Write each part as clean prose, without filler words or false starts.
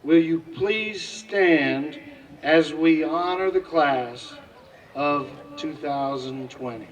Will you please stand as we honor the class of 2020?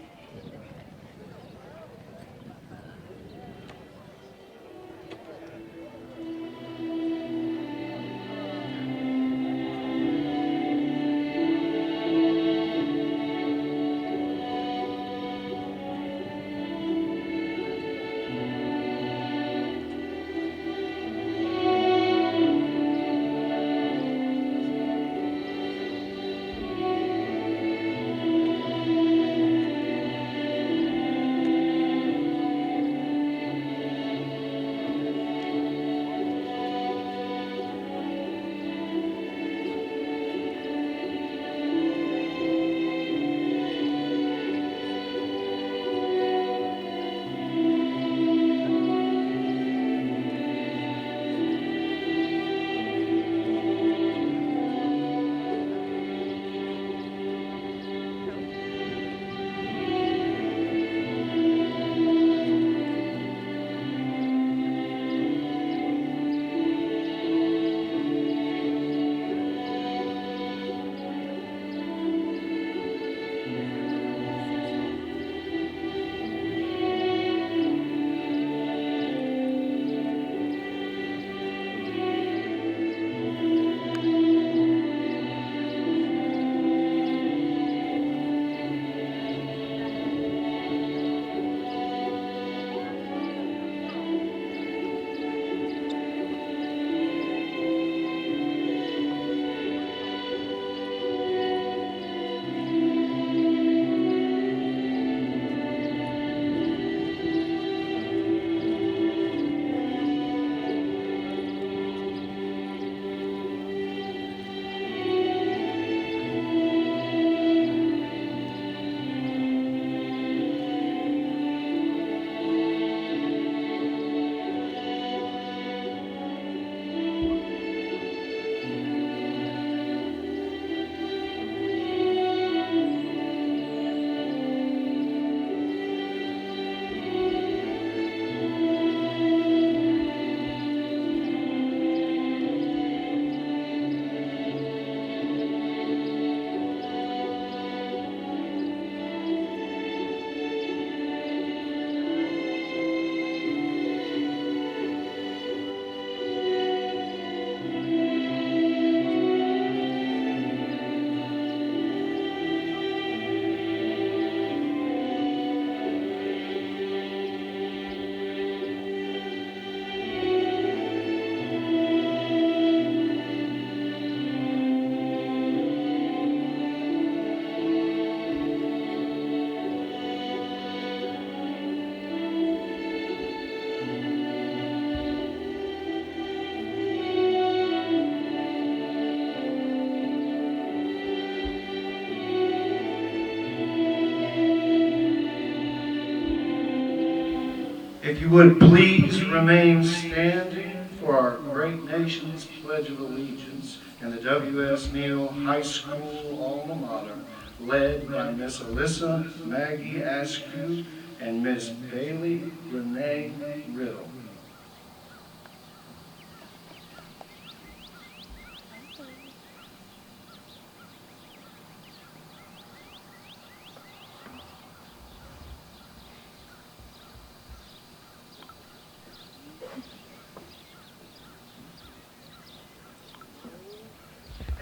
If you would please remain standing for our great nation's Pledge of Allegiance and the W.S. Neal High School alma mater, led by Miss ALYSSA MAGGIE ASKEW and Miss Bailey RENEE RIDDLE.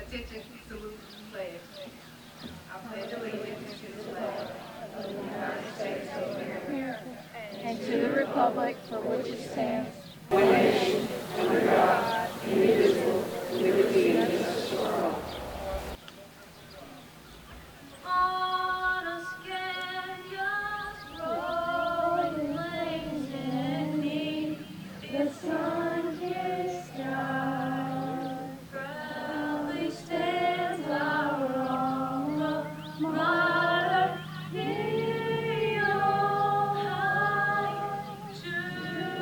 Attention, salute the flag. I pledge allegiance to the flag of the United States of America and to the republic for which it stands, one nation, under God, indivisible, with liberty and justice for all. On a scandalous road flames beneath the sun-kissed sky. Proudly stands our alma mater, Neal High. To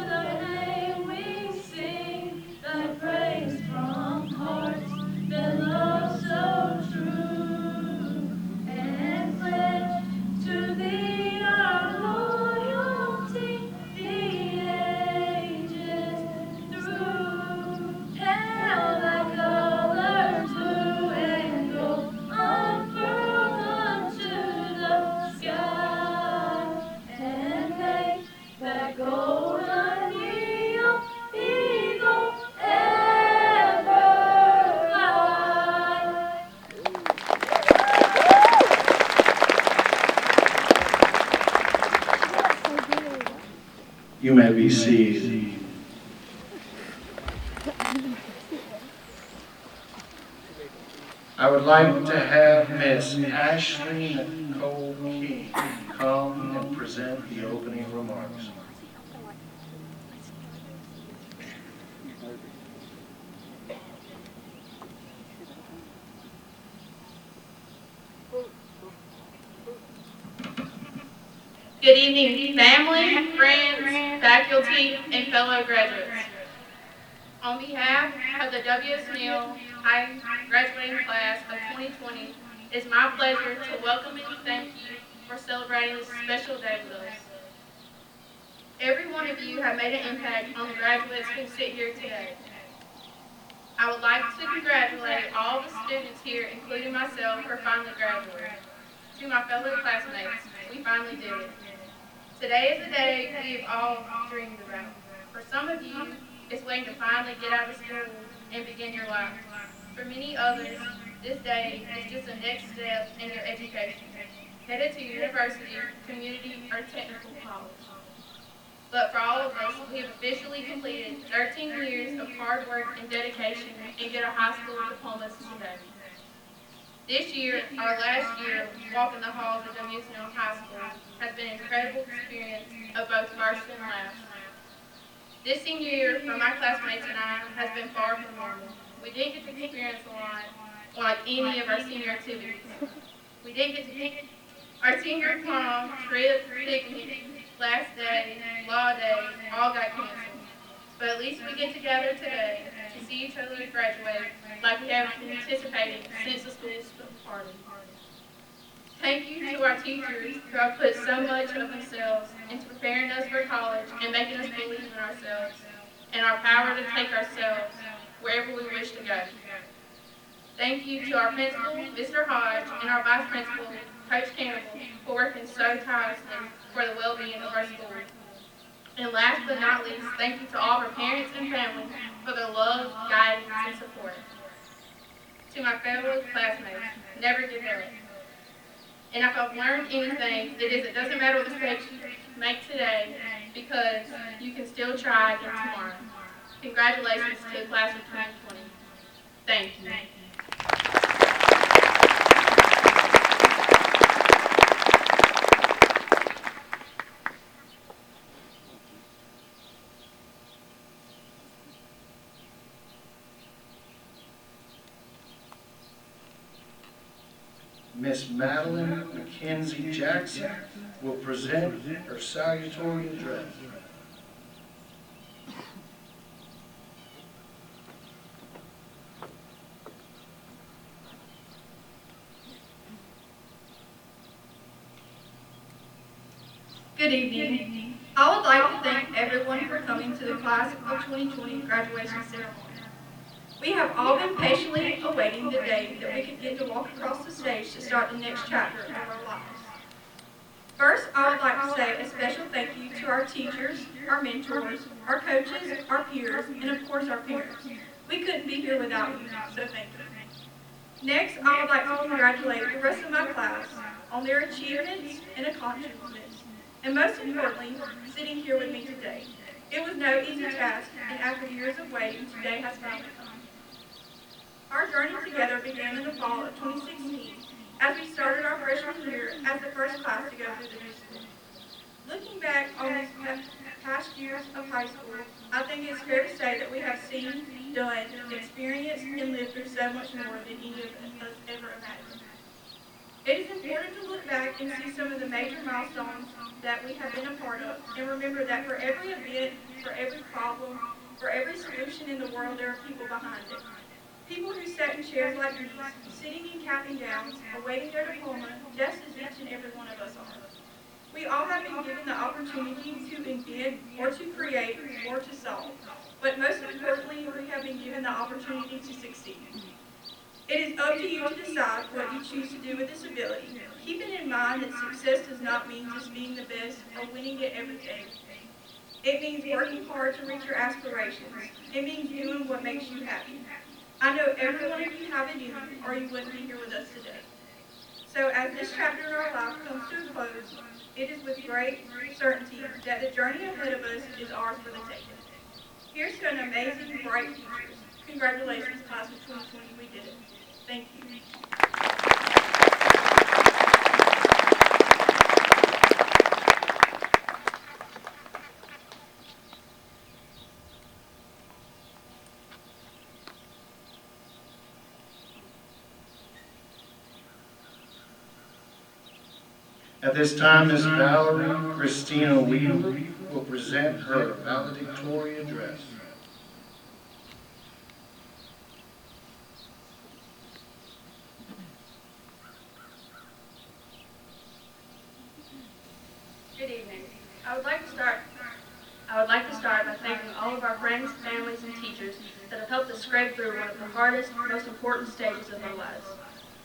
the name we sing, the You may be seated. I would like to have Miss Ashley Nicole Key come and present the opening remarks. Good evening, family, friends, faculty, and fellow graduates. On behalf of the W.S. Neal High graduating class of 2020, it is my pleasure to welcome and thank you for celebrating this special day with us. Every one of you have made an impact on the graduates who sit here today. I would like to congratulate all the students here, including myself, for finally graduating. To my fellow classmates, we finally did it. Today is the day we've all dreamed about. For some of you, it's waiting to finally get out of school and begin your life. For many others, this day is just the next step in your education, headed to university, community, or technical college. But for all of us, we have officially completed 13 years of hard work and dedication and get our high school diplomas today. This year, our last year, walking the halls of W.S. Neal High School has been an incredible experience of both first and last. This senior year for my classmates and I has been far from normal. We didn't get to experience a lot like any of our senior activities. We didn't get to pick our senior prom, trip, picnic, last day, law day, all got canceled. But at least we get together today to see each other graduate like we have been anticipating since the school started. Thank you to our teachers who have put so much of themselves into preparing us for college and making us believe in ourselves and our power to take ourselves wherever we wish to go. Thank you to our principal, Mr. Hodge, and our vice principal, Coach Campbell, for working so tirelessly for the well-being of our school. And last but not least, thank you to all of our parents and family for their love, guidance, and support. To my fellow classmates, never give up. And if I've learned anything, it doesn't matter what mistakes you make today, because you can still try again tomorrow. Congratulations to the class of 2020. Thank you. Miss Madeline Mackenzie Jackson will present her salutatory address. Good evening. I would like to thank everyone for coming to the class of 2020 graduation ceremony. We have all been patiently awaiting the day that we could get to walk across the stage to start the next chapter of our lives. First, I would like to say a special thank you to our teachers, our mentors, our coaches, our peers, and of course our parents. We couldn't be here without you, so thank you. Next, I would like to congratulate the rest of my class on their achievements and accomplishments, and most importantly, sitting here with me today. It was no easy task, and after years of waiting, today has finally come. Our journey together began in the fall of 2016 as we started our freshman year as the first class to go through the new school. Looking back on these past years of high school, I think it's fair to say that we have seen, done, experienced, and lived through so much more than any of us ever imagined. It is important to look back and see some of the major milestones that we have been a part of, and remember that for every event, for every problem, for every solution in the world, there are people behind it. People who sat in chairs like these, sitting in cap and gowns, awaiting their diploma, just as each and every one of us are. We all have been given the opportunity to invent, or to create, or to solve. But most importantly, we have been given the opportunity to succeed. It is up to you to decide what you choose to do with this ability, keeping in mind that success does not mean just being the best or winning at everything. It means working hard to reach your aspirations. It means doing what makes you happy. I know every one of you have it in you, or you wouldn't be here with us today. So as this chapter in our life comes to a close, it is with great certainty that the journey ahead of us is ours for the taking. Here's to an amazing, bright future. Congratulations, class of 2020, we did it. Thank you. At this time, Ms. Valerie Christina Weaver will present her valedictory address. Good evening. I would like to start by thanking all of our friends, families, and teachers that have helped us scrape through one of the hardest, most important stages of our lives.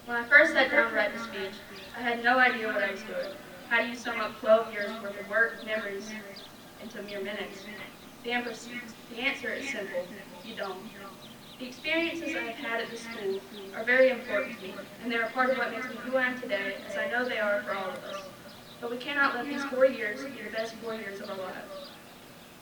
When I first sat down to write the speech, I had no idea what I was doing. How do you sum up 12 years worth of work, memories, into mere minutes? The answer is simple. You don't. The experiences I have had at this school are very important to me, and they are part of what makes me who I am today, as I know they are for all of us. But we cannot let these 4 years be the best 4 years of our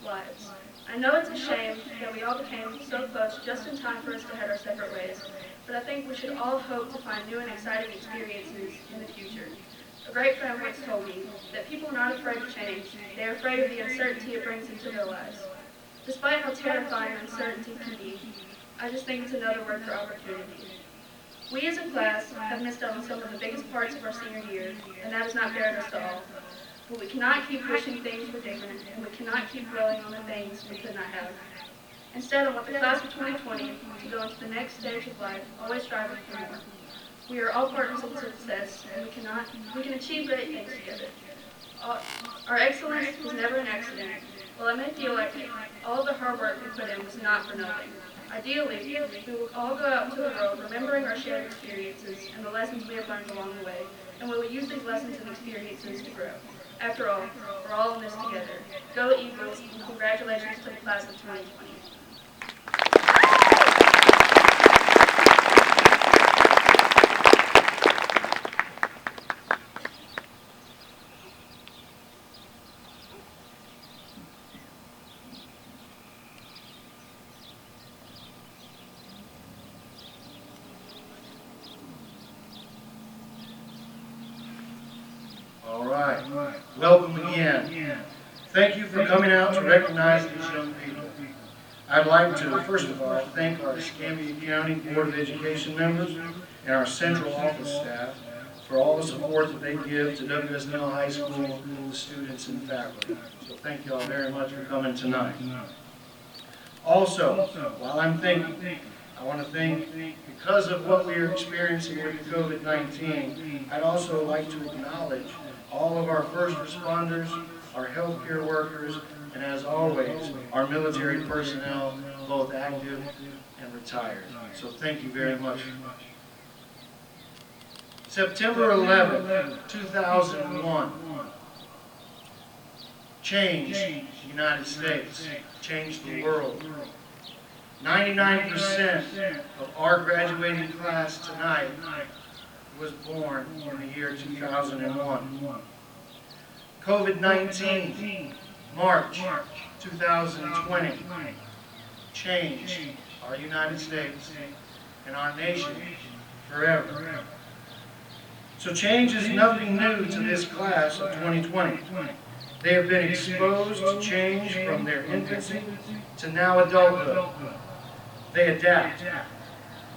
lives. I know it's a shame that we all became so close just in time for us to head our separate ways, but I think we should all hope to find new and exciting experiences in the future. A great friend once told me that people are not afraid of change, they are afraid of the uncertainty it brings into their lives. Despite how terrifying uncertainty can be, I just think it's another word for opportunity. We as a class have missed out on some of the biggest parts of our senior year, and that has not fared us to all. But we cannot keep wishing things were different, and we cannot keep dwelling on the things we could not have. Instead, I want the class of 2020 to go into the next stage of life, always striving for more. We are all partners in success, and we can achieve great things together. Our excellence was never an accident. While it may feel like it, all the hard work we put in was not for nothing. Ideally, we will all go out into the world remembering our shared experiences and the lessons we have learned along the way, and we will use these lessons and experiences to grow. After all, we're all in this together. Go Eagles, and congratulations to the class of 2020. All right. Welcome again. Thank you for coming out to recognize these young people. I'd like to, first of all, thank our Escambia County Board of Education members and our central office staff for all the support that they give to W.S. Neal High School students and faculty. So thank you all very much for coming tonight. Also, while I'm thinking, I want to thank, because of what we are experiencing with COVID-19, I'd also like to acknowledge all of our first responders, our healthcare workers, and as always, our military personnel, both active and retired. So thank you very much. September 11, 2001, changed the United States, changed the world. 99% of our graduating class tonight was born in the year 2001. COVID-19, March 2020, changed our United States and our nation forever. So change is nothing new to this class of 2020. They have been exposed to change from their infancy to now adulthood. They adapt.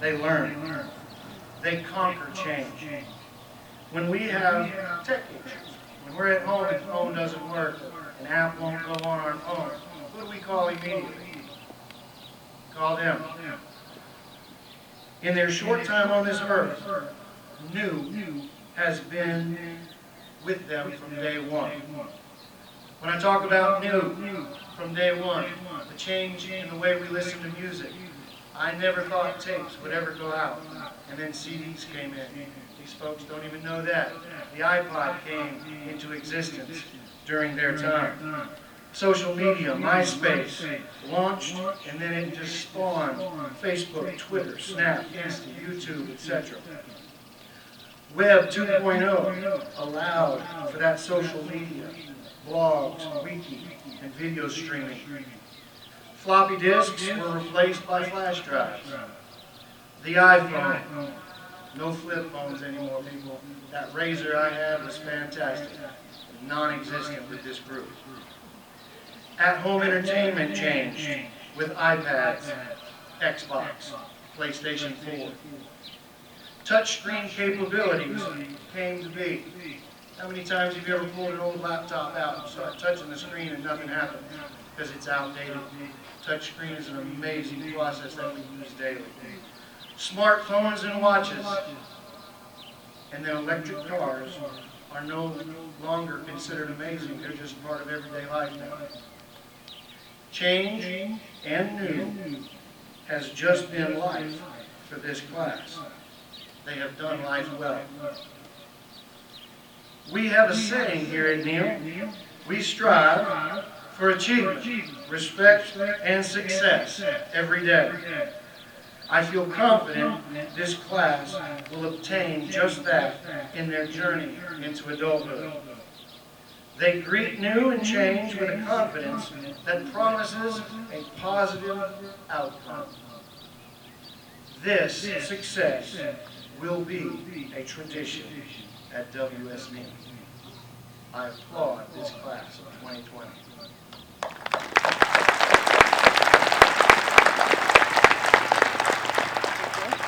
They learn. They conquer change. When we have tech issues, when we're at home and the phone doesn't work, an app won't go on our phone, who do we call immediately? Call them. In their short time on this earth, new has been with them from day one. When I talk about new from day one, the change in the way we listen to music, I never thought tapes would ever go out, and then CDs came in. These folks don't even know that. The iPod came into existence during their time. Social media, MySpace, launched, and then it just spawned Facebook, Twitter, Snap, Insta, YouTube, etc. Web 2.0 allowed for that social media, blogs, wiki, and video streaming. Floppy disks were replaced by flash drives. The iPhone, no flip phones anymore, people. That Razor I had was fantastic, non-existent with this group. At-home entertainment changed with iPads, Xbox, PlayStation 4. Touchscreen capabilities came to be. How many times have you ever pulled an old laptop out and started touching the screen and nothing happened? Because it's outdated. Touchscreen is an amazing process that we use daily. Smartphones and watches, and then electric cars are no longer considered amazing. They're just part of everyday life now. Change and new has just been life for this class. They have done life well. We have a saying here at Neal. We strive for achievement, respect, and success every day. I feel confident this class will obtain just that in their journey into adulthood. They greet new and change with a confidence that promises a positive outcome. This success will be a tradition at WSNE. I applaud this class of 2020.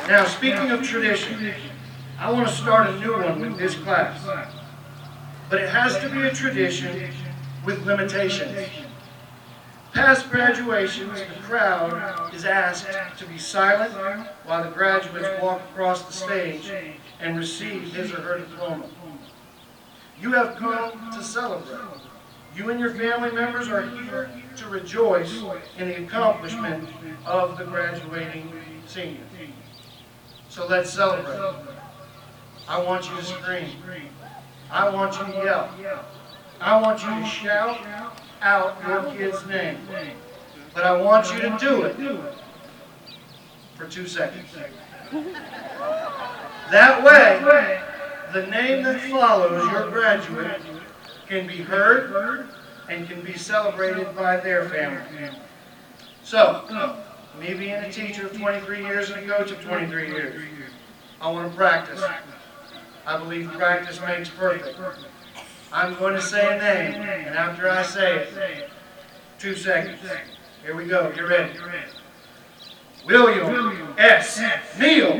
Now, speaking of tradition, I want to start a new one with this class. But it has to be a tradition with limitations. Past graduations, the crowd is asked to be silent while the graduates walk across the stage and receive his or her diploma. You have come to celebrate. You and your family members are here to rejoice in the accomplishment of the graduating senior. So let's celebrate. I want you to scream. I want you to yell. I want you to shout out your kid's name. But I want you to do it for 2 seconds. That way, the name that follows your graduate can be heard and can be celebrated by their family. So, me being a teacher of 23 years and a coach of 23 years, I want to practice. I believe practice makes perfect. I'm going to say a name, and after I say it, 2 seconds. Here we go. You ready? William S. Neal.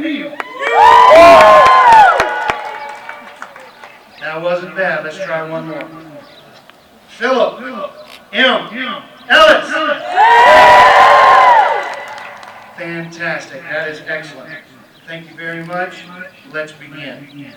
That wasn't bad. Let's try one more. Philip M. Ellis. Fantastic. That is excellent. Thank you very much. Let's begin.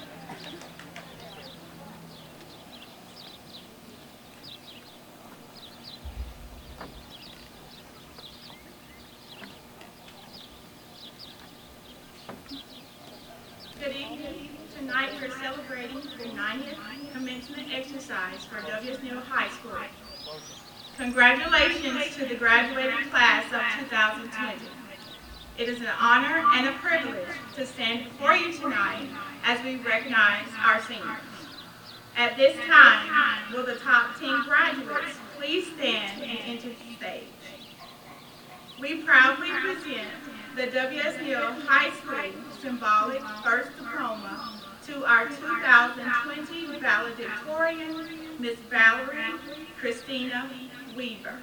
Good evening. Tonight we're celebrating the 90th commencement exercise for WSNeal High School. Congratulations to the graduating class of 2020. It is an honor and a privilege to stand before you tonight as we recognize our seniors. At this time, will the top 10 graduates please stand and enter the stage? We proudly present the WSNeal High School symbolic first diploma to our 2020 valedictorian, Miss Valerie Christina Weaver.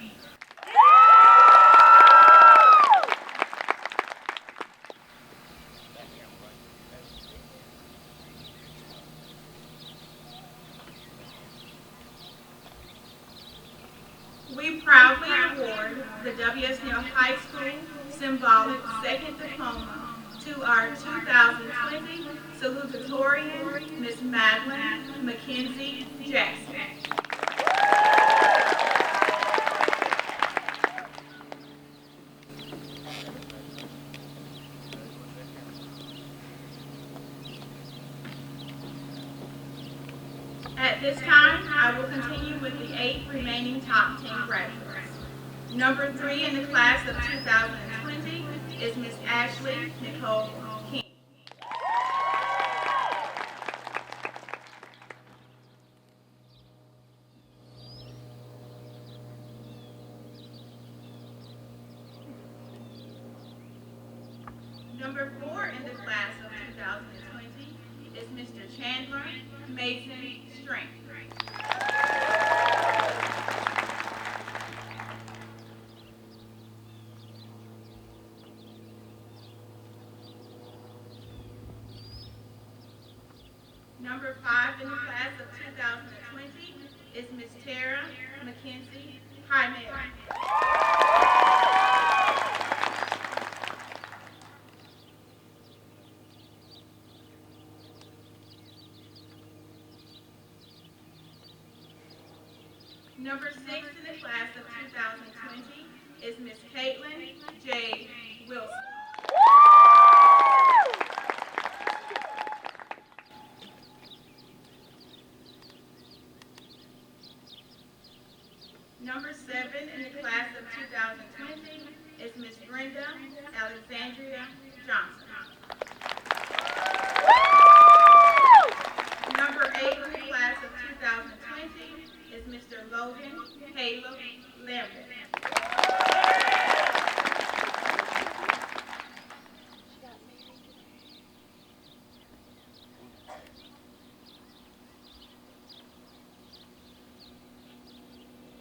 We proudly award the WSNeal High School symbolic second diploma to our 2020 salutatorian, Miss Madeline Mackenzie Jackson. At this time, I will continue with the 8 remaining top 10 graduates. Number 3 in the class of 2020 is Miss Ashley Nicole King. Number 4 in the class of 2020 is Mr. Chandler Mason Strength. Number 5 in the class of 2020 is Miss Tara McKenzie Highmere. Number 6 in the class of 2020 is Miss Caitlin J. Wilson. Number 7 in the class of 2020 is Miss Brenda Alexandria Johnson. Number 8 in the class of 2020 is Mr. Logan Caleb Lambert.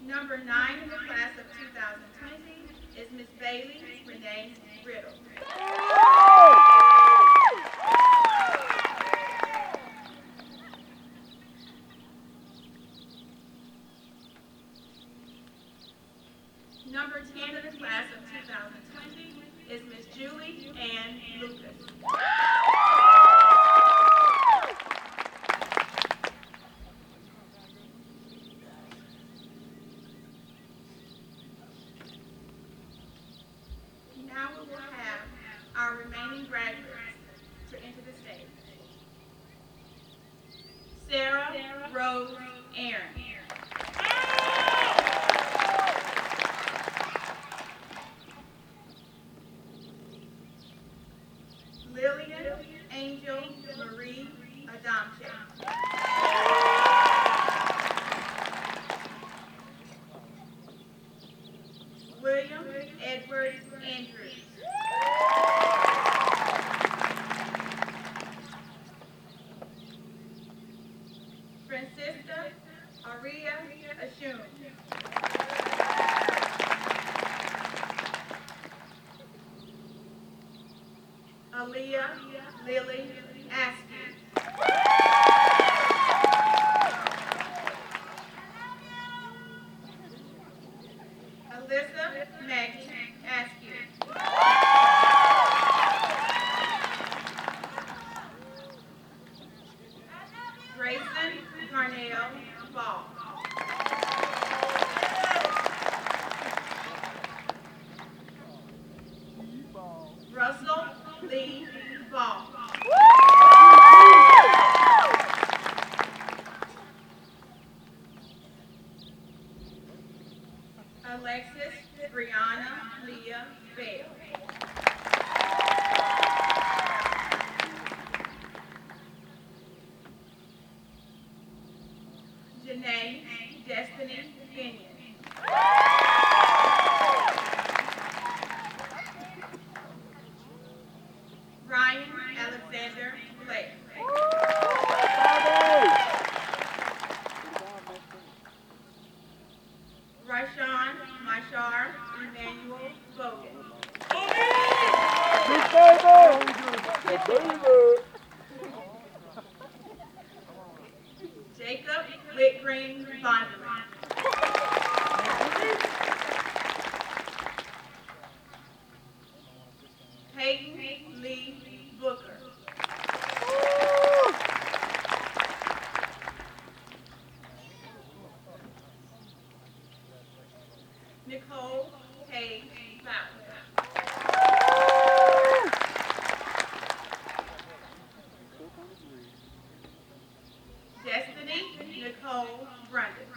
Number 9 in the class of 2020 is Miss Bailey Renee Riddle. Number 10 in the class of 2020 is Miss Julie Ann Lucas. Now we will have our remaining graduates to enter the stage. Sarah Rose Aaron. Lillian Angel Marie Adamche. William Edward Andrews. Francisca Aria Ashun. Aaliyah Lily Askew. ALYSSA Maggie Askew. Grayson Darnell Ball. Russell Lee Ball. Alexis Brianna Leah Bell. Janae Destiny Binion. Ryan Alexander Blake. Rashawn Mashar Emmanuel Bogan. Jacob Whitgreen Bondurant. Peyton Lee Booker. Nicole K. Fowler. Destiny Nicole Brandon.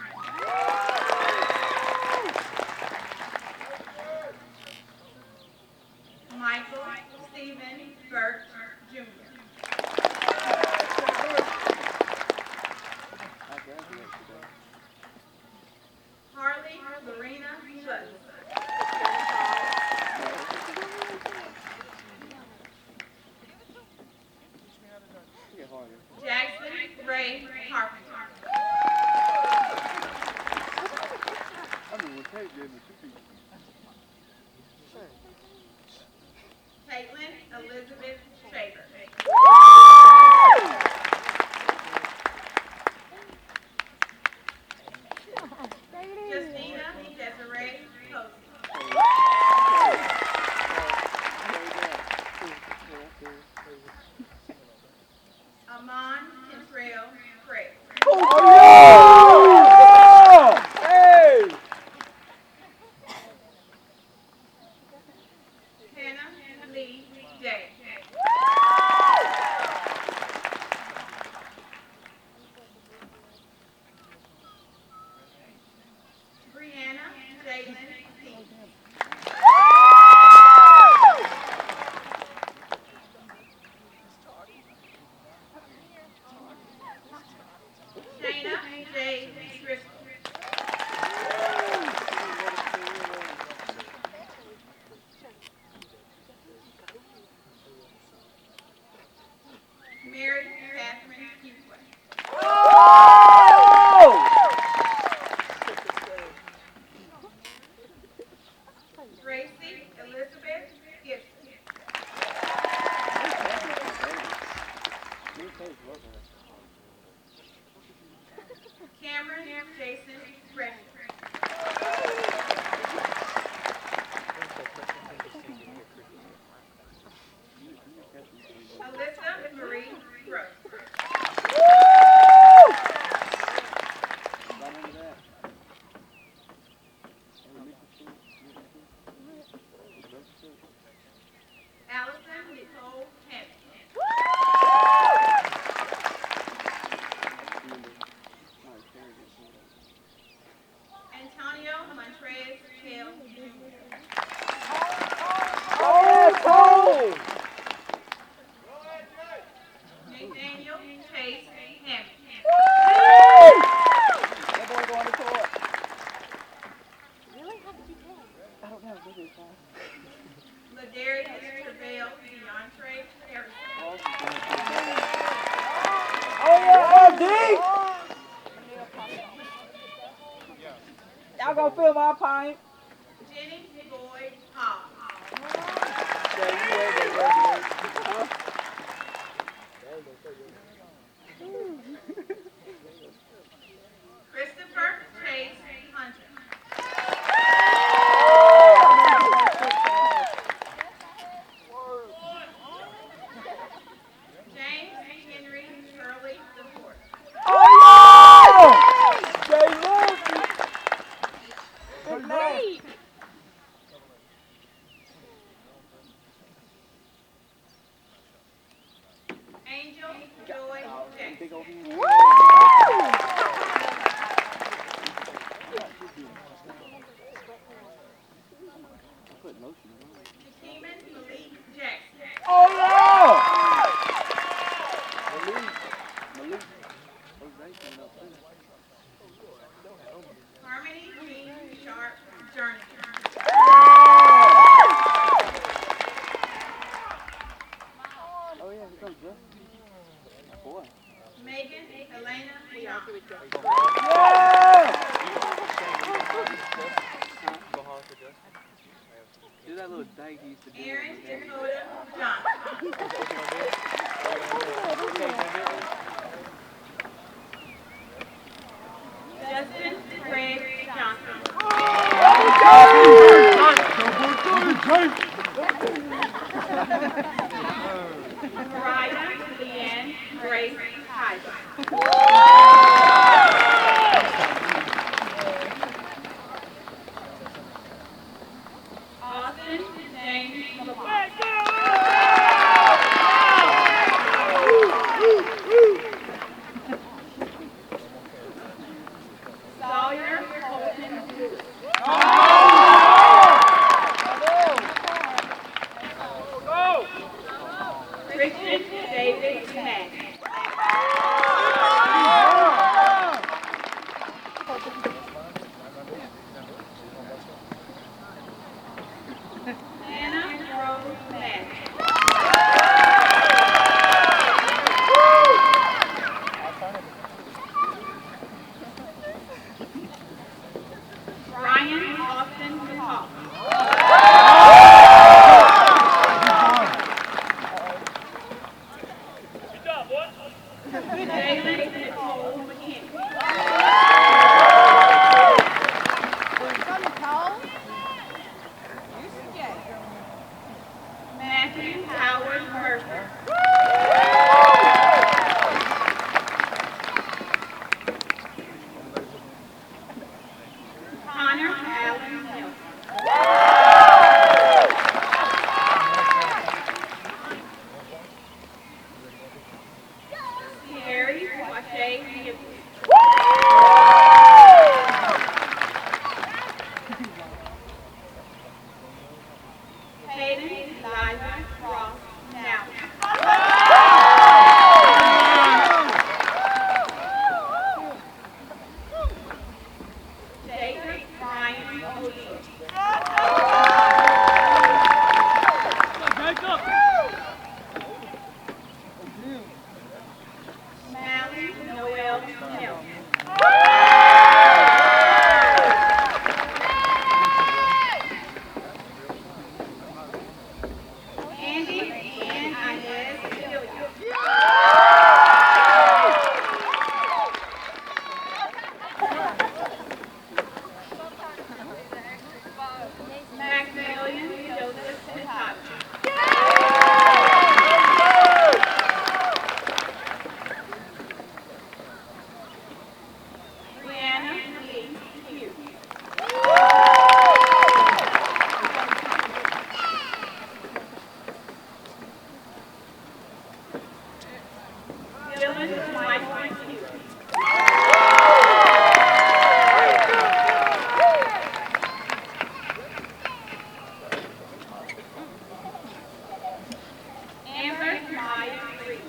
Michael Stephen Burt Jr. Harley Lorena Lutz. Ray Carpenter. Caitlin Elizabeth Shaver. Justina Desiree Posey. Amon Kentrell Craig. Hannah Lee Day. Brianna Jalen Peace. Shayna J. Driscoll. Mary Catherine Hughley. Gracie Elizabeth Gibson. Cameron Jason Gresham. Alyssa Marie Gross. Allison Nicole Hammond. Antonio Montrez Hill Jr. Nathaniel Chase Hammond. Ladarius Travail DeAndre Harrison. Y'all gonna fill my pint? Jenny Boyd Hall. Christopher Chase Hunter. James Henry Shirley LaPorte. Angel Joy Jackson. Shakeeman Malik Jackson. Harmony Jean Sharp Journey. Megan Elena Johnson. Do that little date he used to do. Aaron Dakota Johnson. Justin Greg Johnson. Mariah Leanne Grace Kaiser. Austin James LeBlanc. Sawyer Colton Lewis. Christian David Mack. Anna Rose Mack. Dylan Michael Hughes. Amber Maya Reed.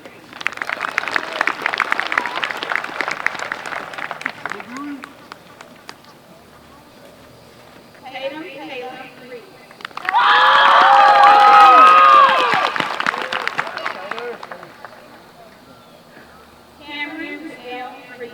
Tatum Taylor Reed. Cameron L. Reed.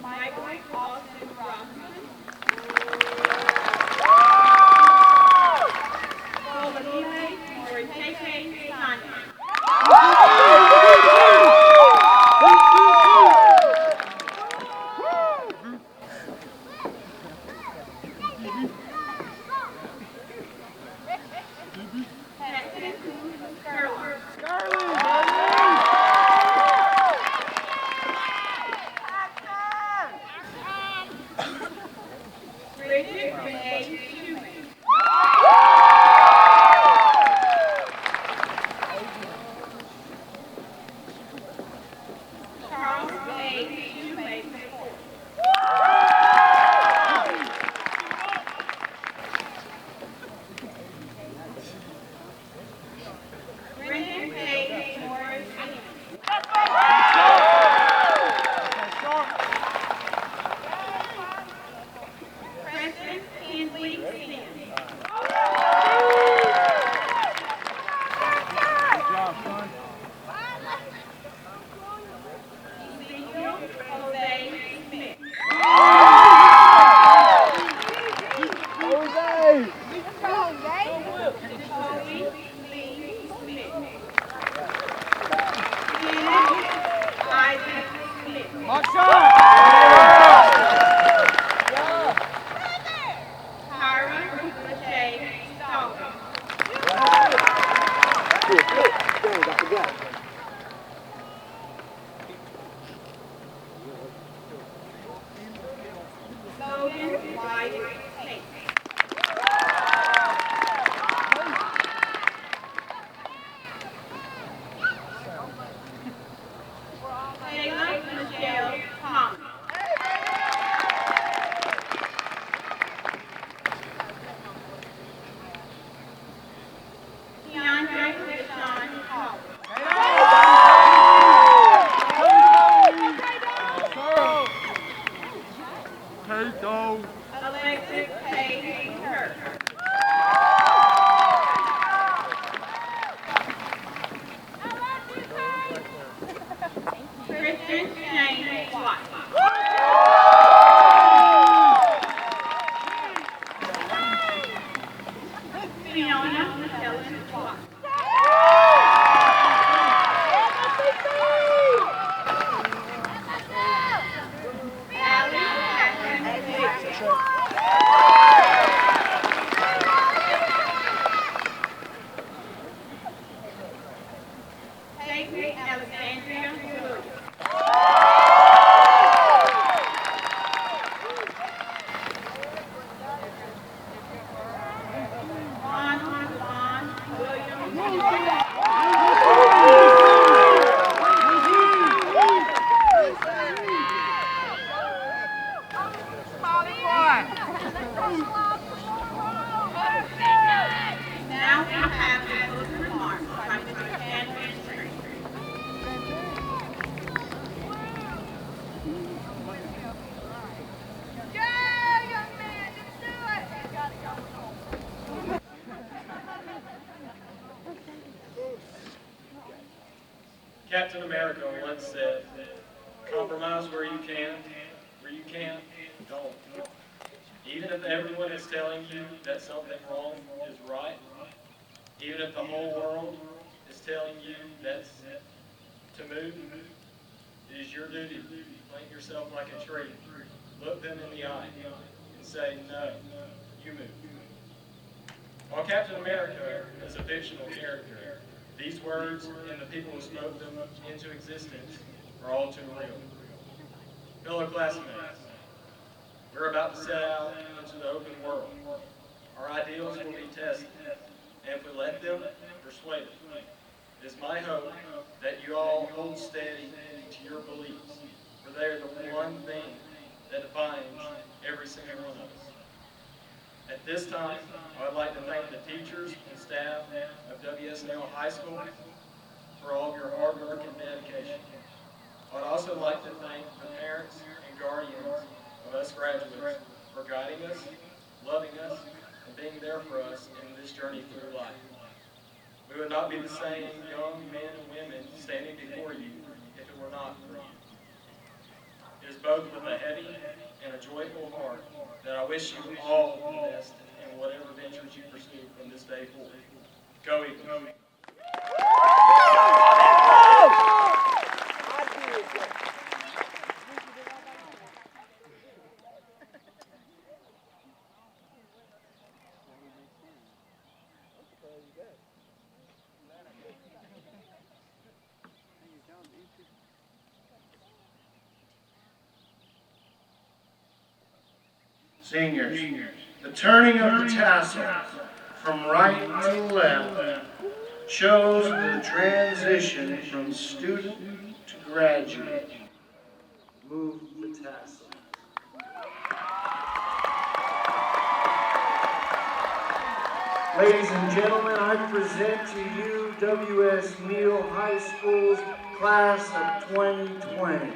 Michael Austin Robinson. Olivia Moriteke Sanya. Richard Renee Schumann. Charles A. Shoemaker. Brendan A. Morris. Preston Kinley Sims. Ezekiel Jose Smith. Jacoby Lee Smith. Kenneth Isaac Smith. Tyra Lachey Stallman. Logan White Tate. Taylor Michelle Thomas. Keandre Deshaun Hall. Alexis K. Kirk. Christian Shane White. Fiona Helen White. Allie Catherine Victor. Casey Alexandria Williams. Ronald Vaughn Williams. Now we have the closing remarks by Mr. Chandler. Captain America once said, compromise where you can, where you can't, don't. Even if everyone is telling you that something wrong is right, even if the whole world is telling you that's to move, it is your duty to plant yourself like a tree, look them in the eye, and say, no, you move. While Captain America is a fictional character, these words and the people who spoke them into existence are all too real. Fellow classmates, We're about to set out into the open world. Our ideals will be tested, and if we let them, persuade us. It is my hope that you all hold steady to your beliefs, for they are the one thing that defines every single one of us. At this time, I would like to thank the teachers and staff of W.S. Neal High School for all of your hard work and dedication. I would also like to thank the parents and guardians of us graduates for guiding us, loving us, and being there for us in this journey through life. We would not be the same young men and women standing before you if it were not for you. It is both with a heavy and a joyful heart that I wish you all the best in whatever ventures you pursue from this day forward. Go Eagles! Seniors, the turning of the tassel from right to left shows the transition from student to graduate. Move the tassel. Ladies and gentlemen, I present to you W.S. Neal High School's class of 2020.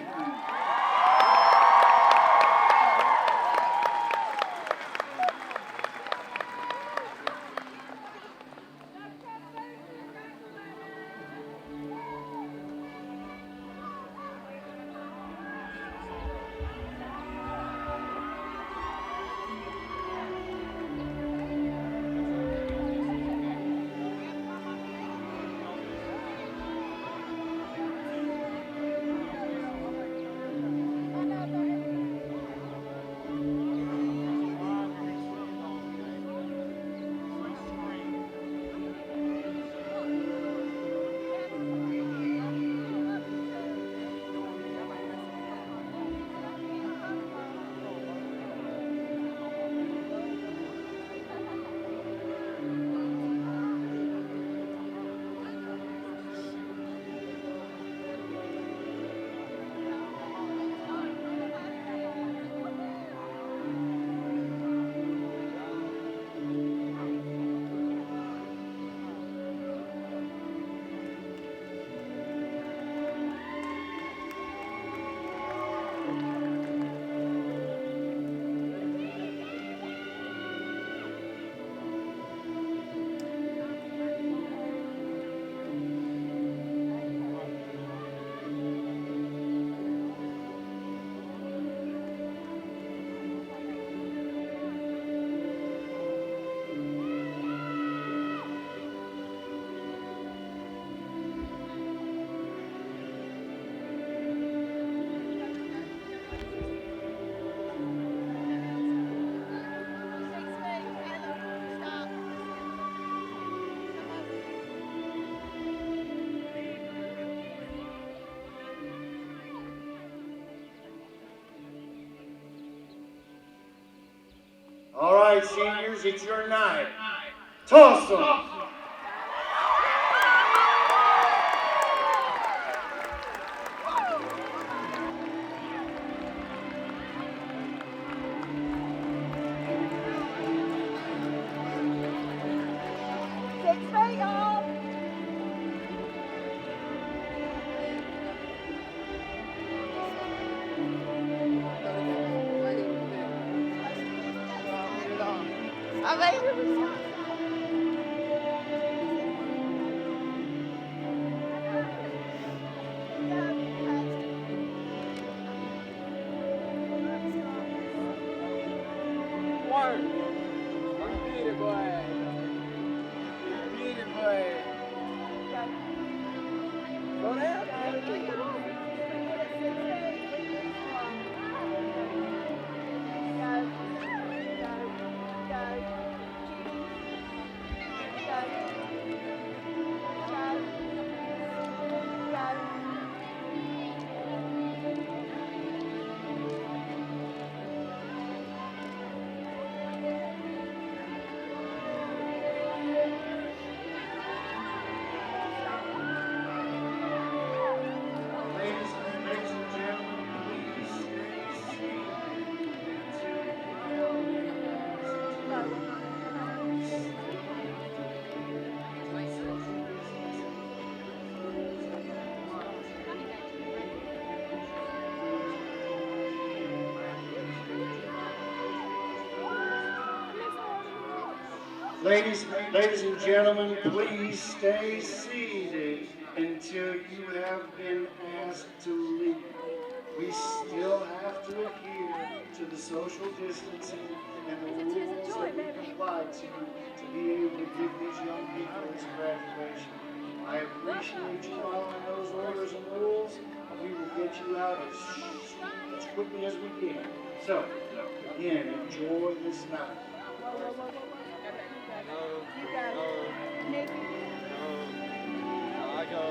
All right, seniors, it's your night. Toss them. Ladies and gentlemen, please stay seated until you have been asked to leave. We still have to adhere to the social distancing and the rules that we comply to be able to give these young people this graduation. I appreciate you following those orders and rules. We will get you out as quickly as we can. So, again, enjoy this night. You got it. Nikki. I go.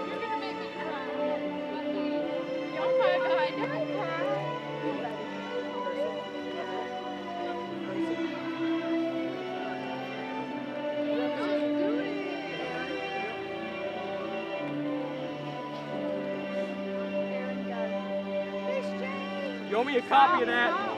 You're gonna make me cry. Oh my God, don't cry. Don't do it. Miss Jane. You owe me a copy of that.